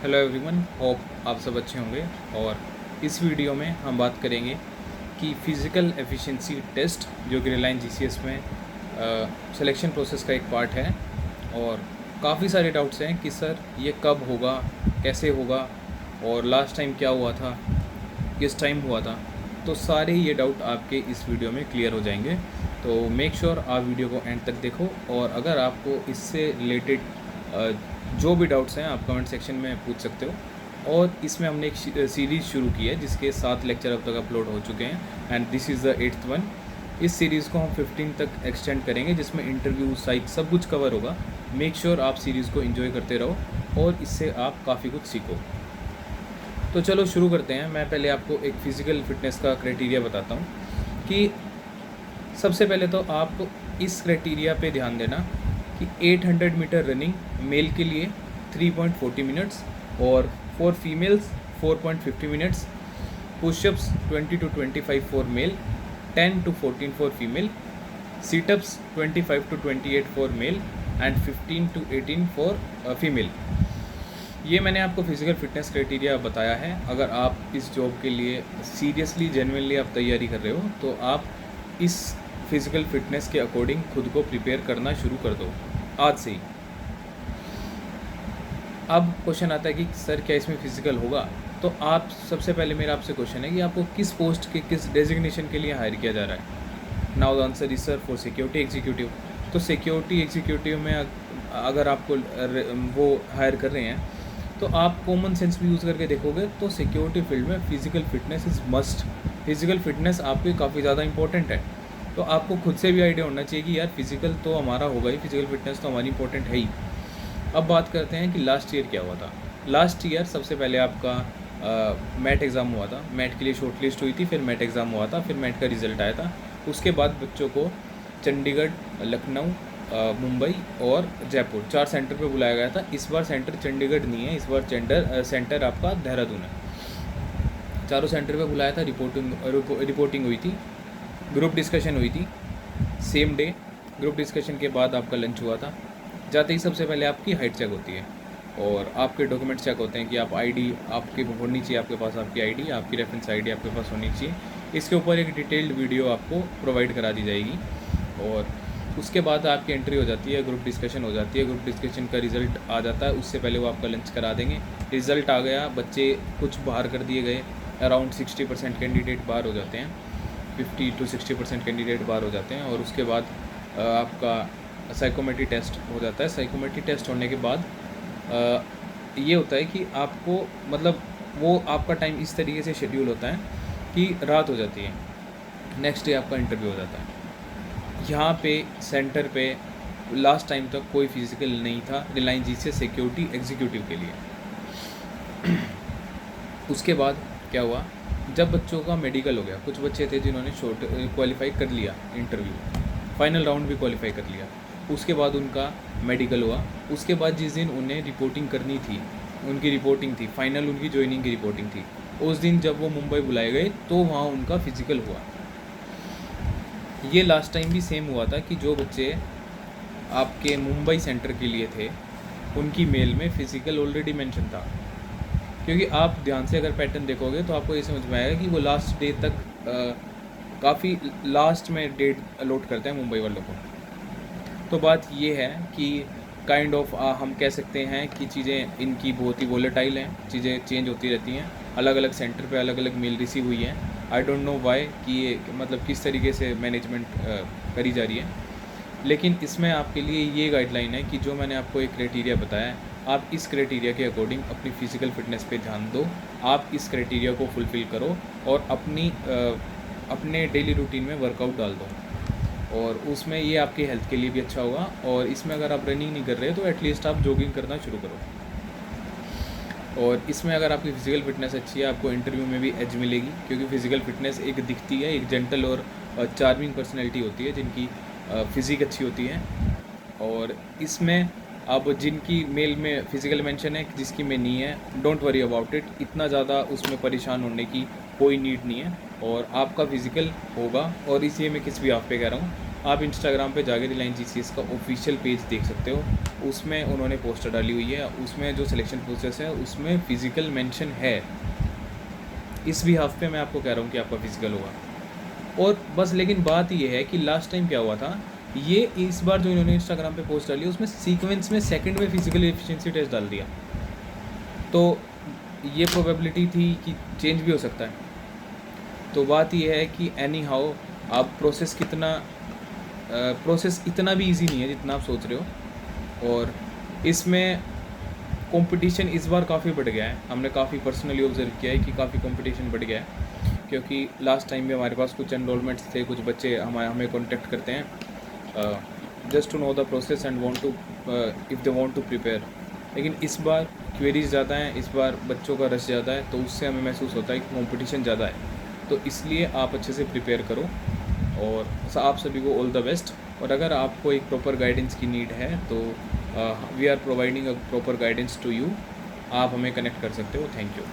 Hello everyone, hope आप सब अच्छे होंगे। और इस वीडियो में हम बात करेंगे कि फ़िज़िकल एफिशिएंसी टेस्ट जो कि रिलायंस जीसीएस में सिलेक्शन प्रोसेस का एक पार्ट है। और काफ़ी सारे डाउट्स हैं कि सर ये कब होगा, कैसे होगा और लास्ट टाइम क्या हुआ था, किस टाइम हुआ था। तो सारे ये डाउट आपके इस वीडियो में क्लियर हो जाएंगे। तो मेक श्योर आप वीडियो को एंड तक देखो। और अगर आपको इससे रिलेटेड जो भी डाउट्स हैं आप कमेंट सेक्शन में पूछ सकते हो। और इसमें हमने एक सीरीज़ शुरू की है जिसके 7 लेक्चर अब तक अपलोड हो चुके हैं and this is the 8th one. इस सीरीज़ को हम 15 तक एक्सटेंड करेंगे जिसमें इंटरव्यू, साइट सब कुछ कवर होगा। मेक श्योर आप सीरीज़ को एंजॉय करते रहो और इससे आप काफ़ी कुछ सीखो। तो चलो शुरू करते हैं। मैं पहले आपको एक फ़िज़िकल फिटनेस का क्राइटेरिया बताता हूँ कि सबसे पहले तो आप इस क्राइटेरिया पे ध्यान देना कि 800 मीटर रनिंग मेल के लिए 3.40 मिनट्स और for females 4.50 minutes, pushups 20 to 25 for male, 10 to 14 for female, sit-ups 25 to 28 for male and 15 to 18 for female. ये मैंने आपको फिज़िकल फिटनेस क्राइटेरिया बताया है। अगर आप इस जॉब के लिए सीरियसली जेन्युइनली आप तैयारी कर रहे हो तो आप इस फिज़िकल फिटनेस के अकॉर्डिंग खुद को प्रिपेयर करना शुरू कर दो आज से ही। अब क्वेश्चन आता है कि सर क्या इसमें फ़िज़िकल होगा। तो आप सबसे पहले मेरा आपसे क्वेश्चन है कि आपको किस पोस्ट के, किस डेजिग्नेशन के लिए हायर किया जा रहा है। Now the answer is sir for security executive. तो सिक्योरिटी एग्जीक्यूटिव में अगर आपको वो हायर कर रहे हैं तो आप कॉमन सेंस भी यूज़ करके देखोगे तो सिक्योरिटी फील्ड में physical fitness is must. Physical fitness आपके काफ़ी ज़्यादा इंपॉर्टेंट है। तो आपको खुद से भी आइडिया होना चाहिए कि यार फिज़िकल तो हमारा होगा ही, फिज़िकल फिटनेस तो हमारी इंपॉर्टेंट है ही। अब बात करते हैं कि लास्ट ईयर क्या हुआ था। लास्ट ईयर सबसे पहले आपका मैट एग्ज़ाम हुआ था। मैट के लिए शॉर्ट लिस्ट हुई थी, फिर मैट एग्ज़ाम हुआ था, फिर मैट का रिज़ल्ट आया था। उसके बाद बच्चों को चंडीगढ़, लखनऊ, मुंबई और जयपुर 4 सेंटर पे बुलाया गया था। इस बार सेंटर चंडीगढ़ नहीं है, इस बार सेंटर आपका देहरादून है। चारों सेंटर पे बुलाया था। रिपोर्टिंग हुई थी, ग्रुप डिस्कशन हुई थी सेम डे। ग्रुप डिस्कशन के बाद आपका लंच हुआ था। जाते ही सबसे पहले आपकी हाइट चेक होती है और आपके डॉक्यूमेंट्स चेक होते हैं कि आप आईडी आपके होनी चाहिए, आपके पास आपकी आईडी, आपकी रेफरेंस आईडी आपके पास होनी चाहिए। इसके ऊपर एक डिटेल्ड वीडियो आपको प्रोवाइड करा दी जाएगी और उसके बाद आपकी एंट्री हो जाती है, ग्रुप डिस्कशन हो जाती है। ग्रुप डिस्कशन का रिज़ल्ट आ जाता है, उससे पहले वो आपका लंच करा देंगे। रिज़ल्ट आ गया, बच्चे कुछ बाहर कर दिए गए, अराउंड 60% कैंडिडेट बाहर हो जाते हैं, 50 to 60% कैंडिडेट बाहर हो जाते हैं। और उसके बाद आपका साइकोमेट्री टेस्ट हो जाता है। साइकोमेट्री टेस्ट होने के बाद ये होता है कि आपको मतलब वो आपका टाइम इस तरीके से शेड्यूल होता है कि रात हो जाती है, नेक्स्ट डे आपका इंटरव्यू हो जाता है। यहाँ पे सेंटर पे लास्ट टाइम तक कोई फिज़िकल नहीं था रिलायंस जीसीएस सिक्योरिटी एग्जीक्यूटिव के लिए। उसके बाद क्या हुआ, जब बच्चों का मेडिकल हो गया, कुछ बच्चे थे जिन्होंने शॉर्ट क्वालिफाई कर लिया, इंटरव्यू फाइनल राउंड भी क्वालिफाई कर लिया। उसके बाद उनका मेडिकल हुआ। उसके बाद जिस दिन उन्हें रिपोर्टिंग करनी थी, उनकी रिपोर्टिंग थी, फाइनल उनकी ज्वाइनिंग की रिपोर्टिंग थी, उस दिन जब वो मुंबई बुलाए गए तो वहाँ उनका फिज़िकल हुआ। ये लास्ट टाइम भी सेम हुआ था कि जो बच्चे आपके मुंबई सेंटर के लिए थे उनकी मेल में फ़िज़िकल ऑलरेडी मेंशन था। क्योंकि आप ध्यान से अगर पैटर्न देखोगे तो आपको ये समझ में आएगा कि वो लास्ट डे तक काफ़ी लास्ट में डेट अलॉट करते हैं मुंबई वालों को। तो बात ये है कि काइंड ऑफ हम कह सकते हैं कि चीज़ें इनकी बहुत ही वोलेटाइल हैं, चीज़ें चेंज होती रहती हैं। अलग अलग सेंटर पे अलग अलग मेल रिसीव हुई हैं। आई डोंट नो वाई कि ये मतलब किस तरीके से मैनेजमेंट करी जा रही है। लेकिन इसमें आपके लिए ये गाइडलाइन है कि जो मैंने आपको एक क्राइटेरिया बताया है, आप इस क्राइटेरिया के अकॉर्डिंग अपनी फ़िज़िकल फिटनेस पे ध्यान दो। आप इस क्राइटेरिया को फुलफ़िल करो और अपने डेली रूटीन में वर्कआउट डाल दो। और उसमें ये आपकी हेल्थ के लिए भी अच्छा होगा। और इसमें अगर आप रनिंग नहीं कर रहे तो एटलीस्ट आप जॉगिंग करना शुरू करो। और इसमें अगर आपकी फ़िज़िकल फिटनेस अच्छी है, आपको इंटरव्यू में भी एज मिलेगी। क्योंकि फ़िज़िकल फिटनेस एक दिखती है, एक जेंटल और चार्मिंग पर्सनैलिटी होती है जिनकी फ़िज़िक अच्छी होती है। और इसमें अब जिनकी मेल में फ़िज़िकल मेंशन है, जिसकी में नहीं है, डोंट वरी अबाउट इट। इतना ज़्यादा उसमें परेशान होने की कोई नीड नहीं है और आपका फ़िज़िकल होगा। और इसलिए मैं किस भी आप पे कह रहा हूँ, आप इंस्टाग्राम पे जाके रिलायंस जीसीएस का ऑफिशियल पेज देख सकते हो, उसमें उन्होंने पोस्टर डाली हुई है, उसमें जो सिलेक्शन प्रोसेस है उसमें फ़िज़िकल मेंशन है। इस भी हाफ पे मैं आपको कह रहा हूँ कि आपका फ़िज़िकल होगा। और बस लेकिन बात ये है कि लास्ट टाइम क्या हुआ था, ये इस बार जो इन्होंने इंस्टाग्राम पे पोस्ट डाली उसमें सीक्वेंस में सेकंड में फ़िज़िकल एफिशिएंसी टेस्ट डाल दिया, तो ये प्रोबेबिलिटी थी कि चेंज भी हो सकता है। तो बात ये है कि एनी हाउ आप प्रोसेस इतना भी इजी नहीं है जितना आप सोच रहे हो, और इसमें कंपटीशन इस बार काफ़ी बढ़ गया है। हमने काफ़ी पर्सनली ऑब्जर्व किया है कि काफ़ी कंपटीशन बढ़ गया है, क्योंकि लास्ट टाइम भी हमारे पास कुछ एनरोलमेंट्स थे, कुछ बच्चे हमें कॉन्टेक्ट करते हैं just to know the process and want to if they want to prepare. लेकिन इस बार क्वेरीज ज़्यादा हैं, इस बार बच्चों का रश ज़्यादा है, तो उससे हमें महसूस होता है कि कंपटीशन ज़्यादा है। तो इसलिए आप अच्छे से प्रिपेयर करो, और आप सभी को ऑल द बेस्ट। और अगर आपको एक प्रॉपर गाइडेंस की नीड है तो we are providing a proper guidance to you, आप हमें कनेक्ट कर सकते हो। Thank you.